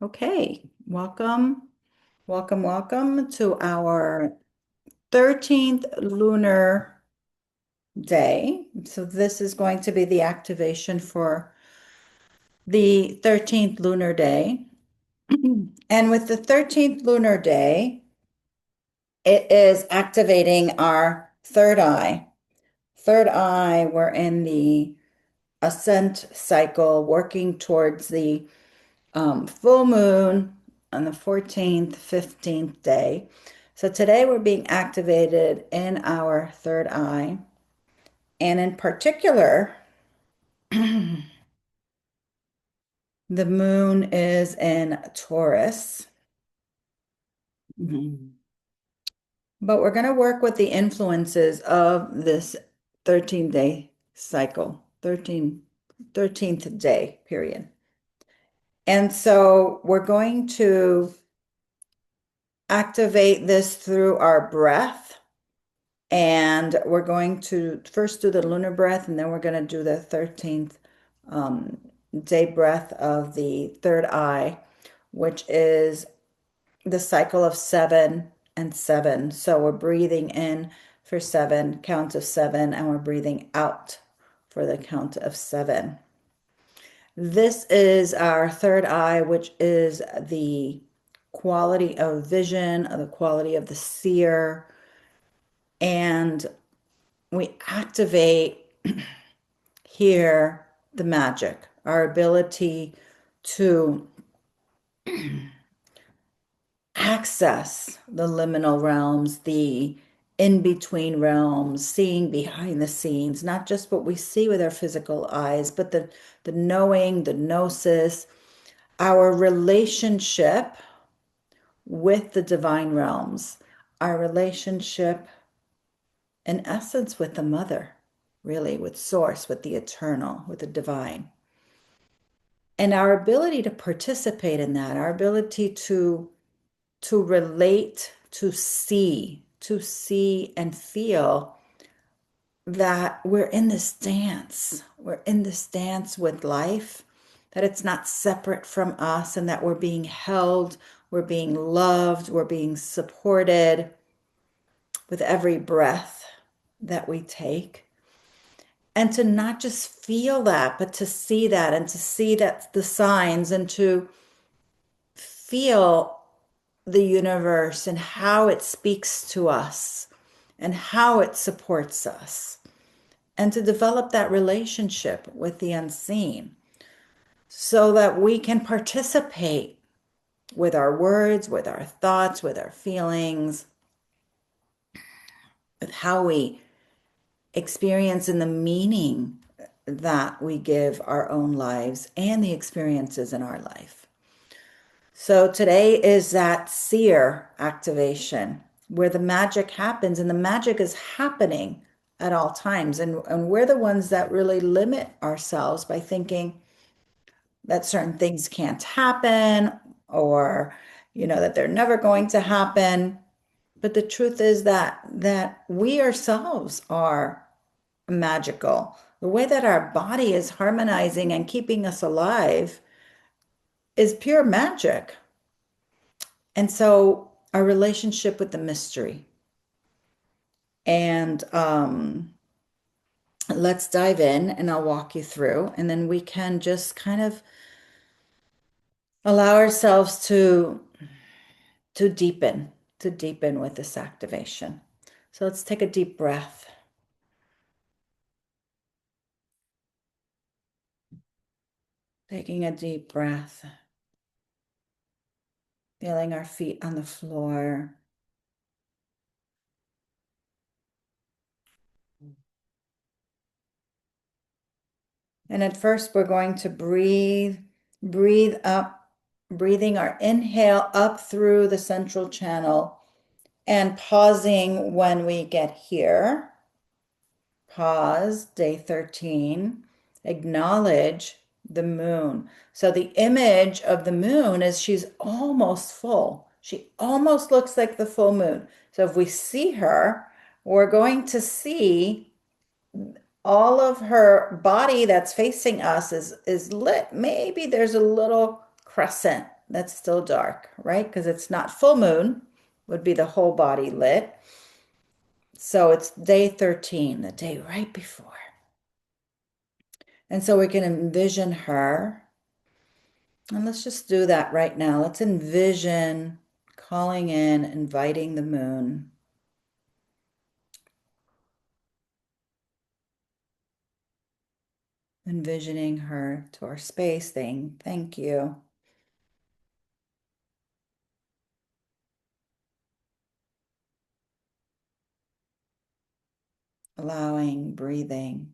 Okay, welcome to our 13th lunar day. So this is going to be the activation for the 13th lunar day. And with the 13th lunar day, it is activating our third eye. Third eye, we're in the ascent cycle, working towards the full moon on the 14th, 15th day. So today we're being activated in our third eye. And in particular, the moon is in Taurus. Mhm. But we're going to work with the influences of this 13-day cycle, 13th day period. And so we're going to activate this through our breath. And we're going to first do the lunar breath, and then we're going to do the 13th day breath of the third eye, which is the cycle of 7 and 7. So we're breathing in for 7, count of 7, and we're breathing out for the count of 7. This is our third eye, which is the quality of vision, the quality of the seer, and we activate here the magic, our ability to access the liminal realms, the in-between realms, seeing behind the scenes, not just what we see with our physical eyes, but the knowing, the gnosis, our relationship with the divine realms, our relationship in essence with the mother, really, with source, with the eternal, with the divine. And our ability to participate in that, our ability to relate, to see and feel that we're in this dance. We're in this dance with life, that it's not separate from us, and that we're being held, we're being loved, we're being supported with every breath that we take. And to not just feel that, but to see that and to see that the signs and to feel the universe and how it speaks to us and how it supports us, and to develop that relationship with the unseen so that we can participate with our words, with our thoughts, with our feelings, with how we experience and the meaning that we give our own lives and the experiences in our life. So today is that seer activation where the magic happens, and the magic is happening at all times. And we're the ones that really limit ourselves by thinking that certain things can't happen, or, that they're never going to happen. But the truth is that we ourselves are magical. The way that our body is harmonizing and keeping us alive is pure magic. And so our relationship with the mystery. And let's dive in and I'll walk you through, and then we can just kind of allow ourselves to deepen, to deepen with this activation. So let's take a deep breath. Taking a deep breath, feeling our feet on the floor. And at first, we're going to breathe up, breathing our inhale up through the central channel and pausing when we get here. Pause, day 13. Acknowledge the moon. So the image of the moon is she's almost full. She almost looks like the full moon. So if we see her, we're going to see all of her body that's facing us is lit. Maybe there's a little crescent that's still dark, right? Because it's not full moon, would be the whole body lit. So it's day 13, the day right before. And so we can envision her. And let's just do that right now. Let's envision calling in, inviting the moon. Envisioning her to our space thing. Thank you. Allowing, breathing.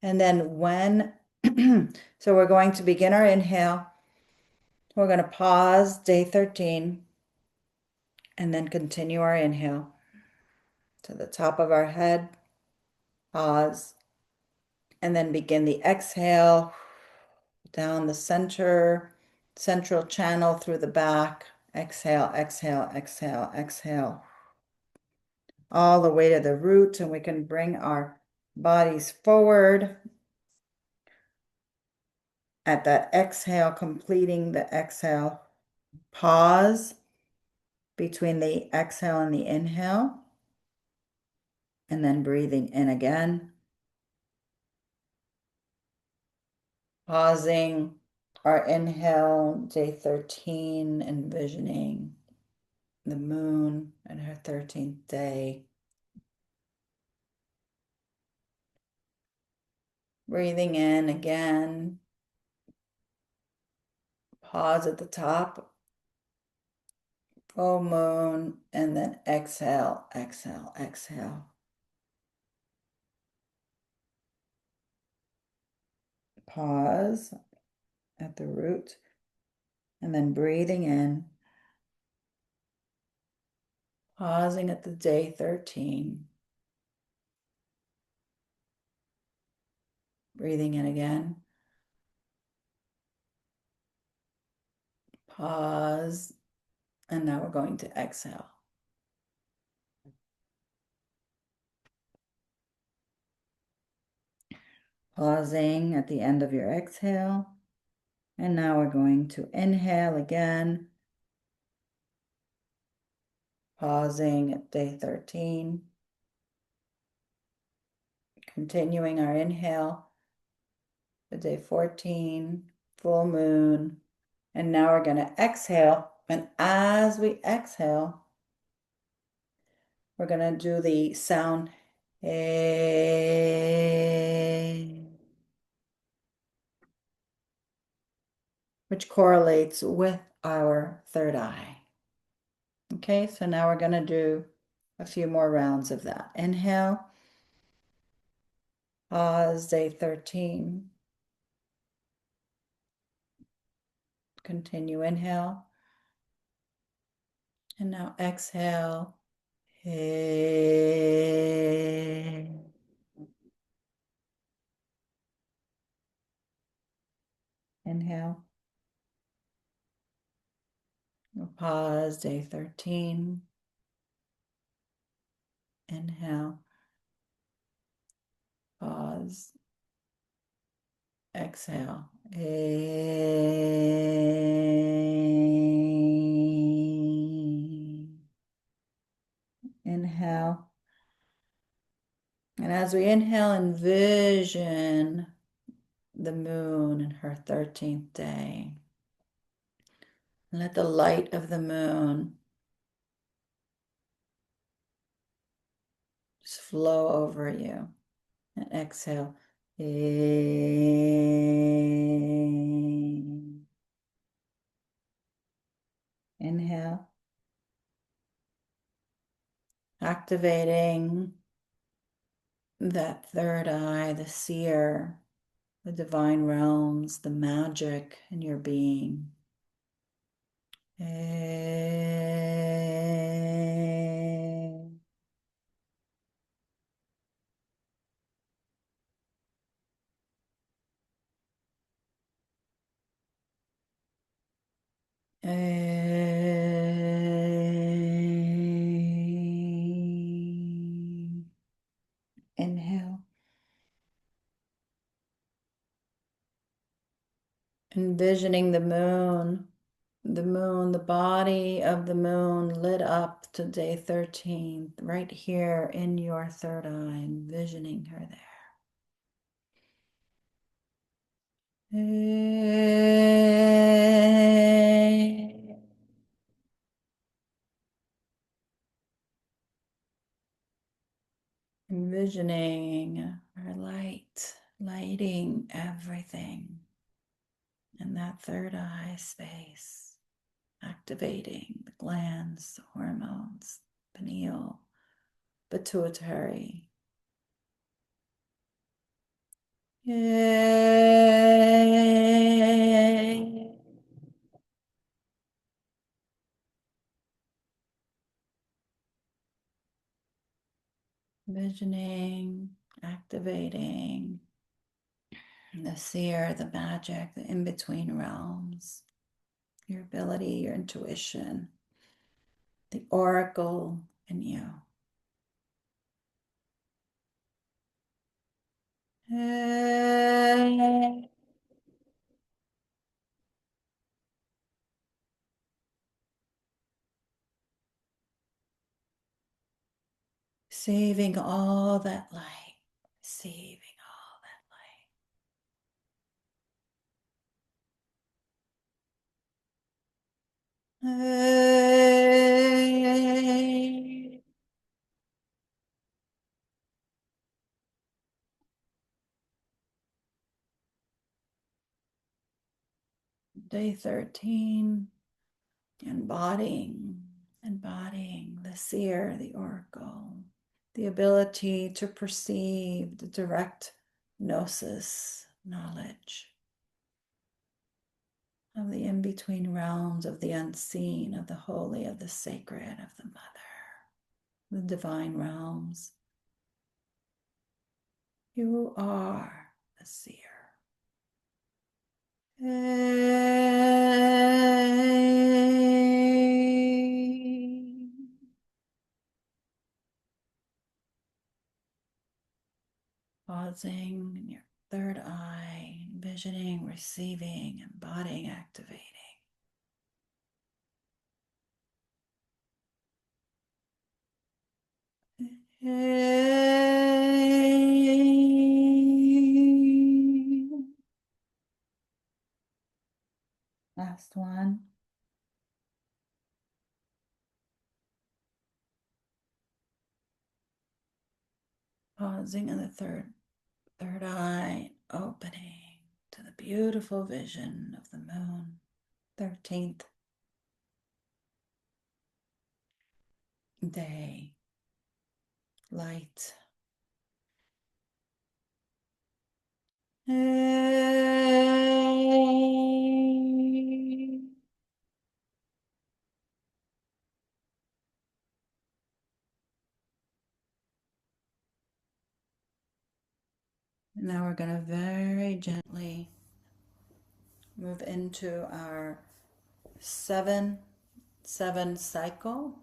And then so we're going to begin our inhale. We're going to pause day 13 and then continue our inhale to the top of our head, pause, and then begin the exhale down the central channel through the back. Exhale, exhale, exhale, exhale, all the way to the root, and we can bring our bodies forward at that exhale, completing the exhale. Pause between the exhale and the inhale, and then breathing in again. Pausing our inhale, day 13, envisioning the moon and her 13th day. Breathing in again. Pause at the top, full moon, and then exhale, exhale, exhale. Pause at the root, and then breathing in. Pausing at the day 13. Breathing in again. Pause, and now we're going to exhale. Pausing at the end of your exhale. And now we're going to inhale again. Pausing at day 13. Continuing our inhale to day 14, full moon. And now we're going to exhale. And as we exhale, we're going to do the sound eh, which correlates with our third eye. Okay, so now we're going to do a few more rounds of that. Inhale, pause, day 13. Continue, inhale. And now exhale. Inhale. Pause, day 13. Inhale. Pause. Exhale. Inhale. And as we inhale, envision the moon in her 13th day. Let the light of the moon just flow over you. And exhale. Inhale. Activating that third eye, the seer, the divine realms, the magic in your being. Envisioning the moon, the body of the moon lit up to day 13, right here in your third eye, envisioning her there. Envisioning her lighting everything in that third eye space, activating the glands, the hormones, pineal, pituitary. Yay. Visioning, activating the seer, the magic, the in-between realms, your ability, your intuition, the oracle in you. Receiving all that light, receiving all that light. Day 13, embodying the seer, the oracle, the ability to perceive the direct gnosis, knowledge of the in-between realms, of the unseen, of the holy, of the sacred, of the mother, the divine realms. You are the seer. Pausing in your third eye, envisioning, receiving, embodying, activating. Last one. Pausing in the third eye, opening to the beautiful vision of the moon, 13th day, light. Now we're going to very gently move into our 7-7 cycle.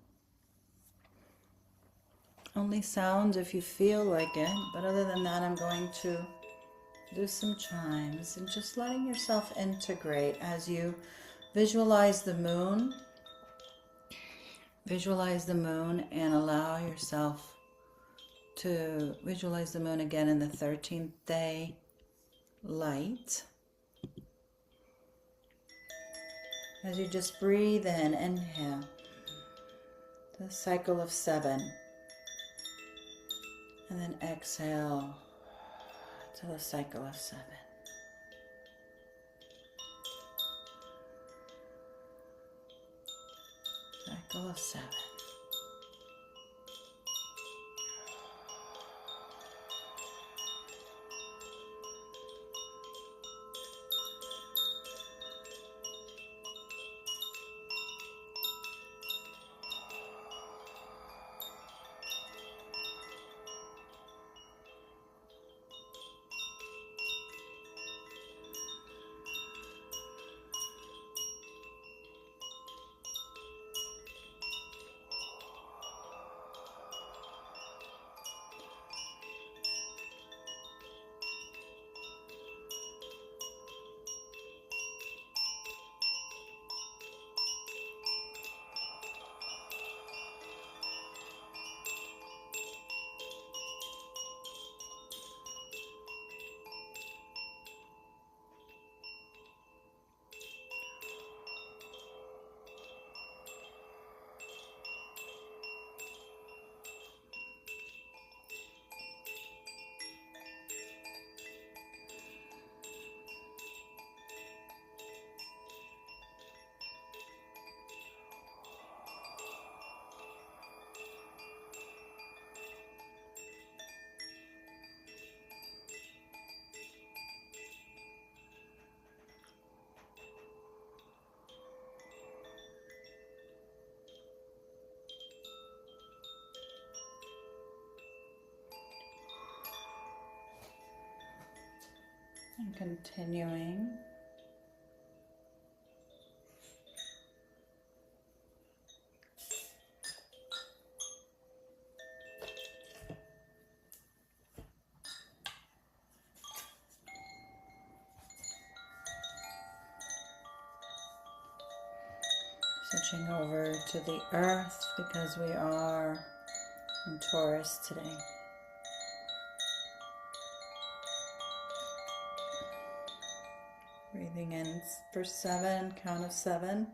Only sounds if you feel like it, but other than that, I'm going to do some chimes and just letting yourself integrate as you visualize the moon. Visualize the moon and allow yourself to visualize the moon again in the 13th day light. As you just breathe in, inhale, the cycle of 7, and then exhale to the cycle of 7. Cycle of 7. And continuing. Switching over to the earth because we are in Taurus today. Breathing in for 7, count of 7.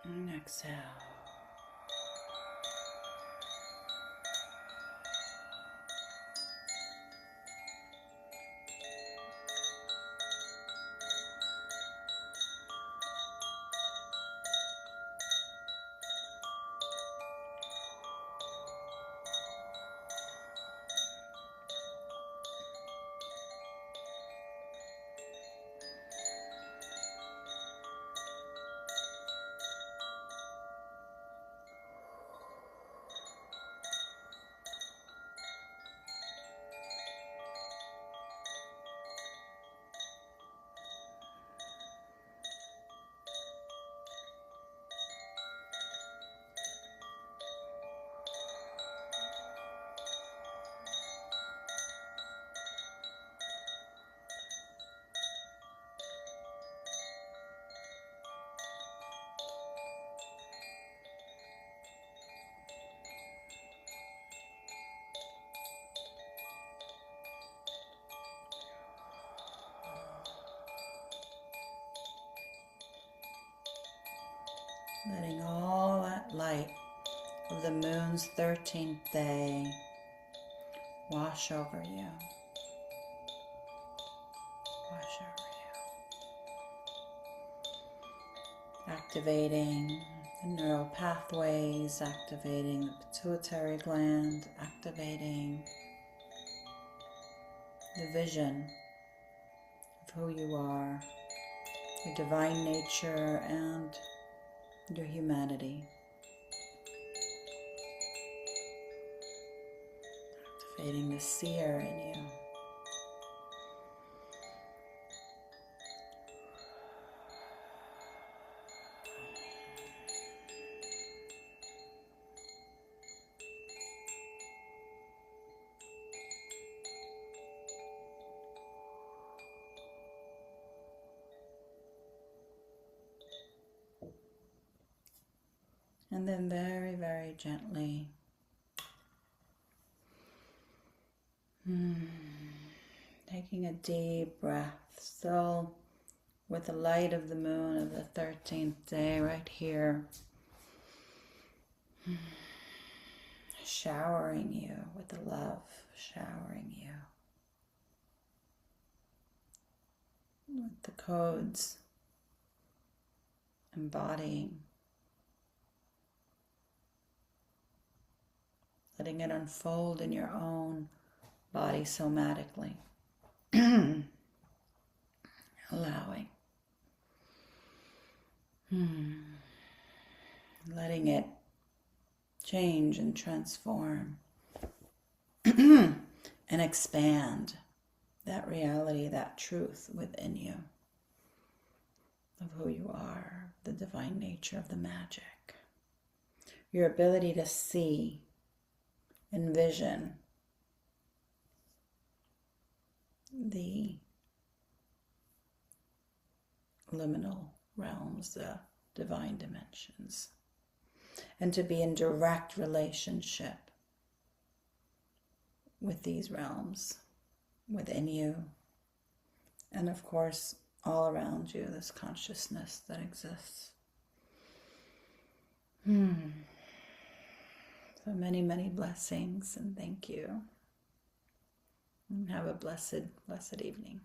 And exhale. Letting all that light of the moon's 13th day wash over you. Wash over you. Activating the neural pathways, activating the pituitary gland, activating the vision of who you are, your divine nature, and your humanity. Activating the Seer in you. And then very, very gently taking a deep breath, still with the light of the moon of the 13th day right here, showering you with the love, showering you with the codes, embodying, letting it unfold in your own body somatically. Allowing. Letting it change and transform and expand that reality, that truth within you of who you are, the divine nature of the magic. Your ability to see, envision the liminal realms, the divine dimensions, and to be in direct relationship with these realms within you, and of course all around you, this consciousness that exists. So many, many blessings, and thank you. And have a blessed, blessed evening.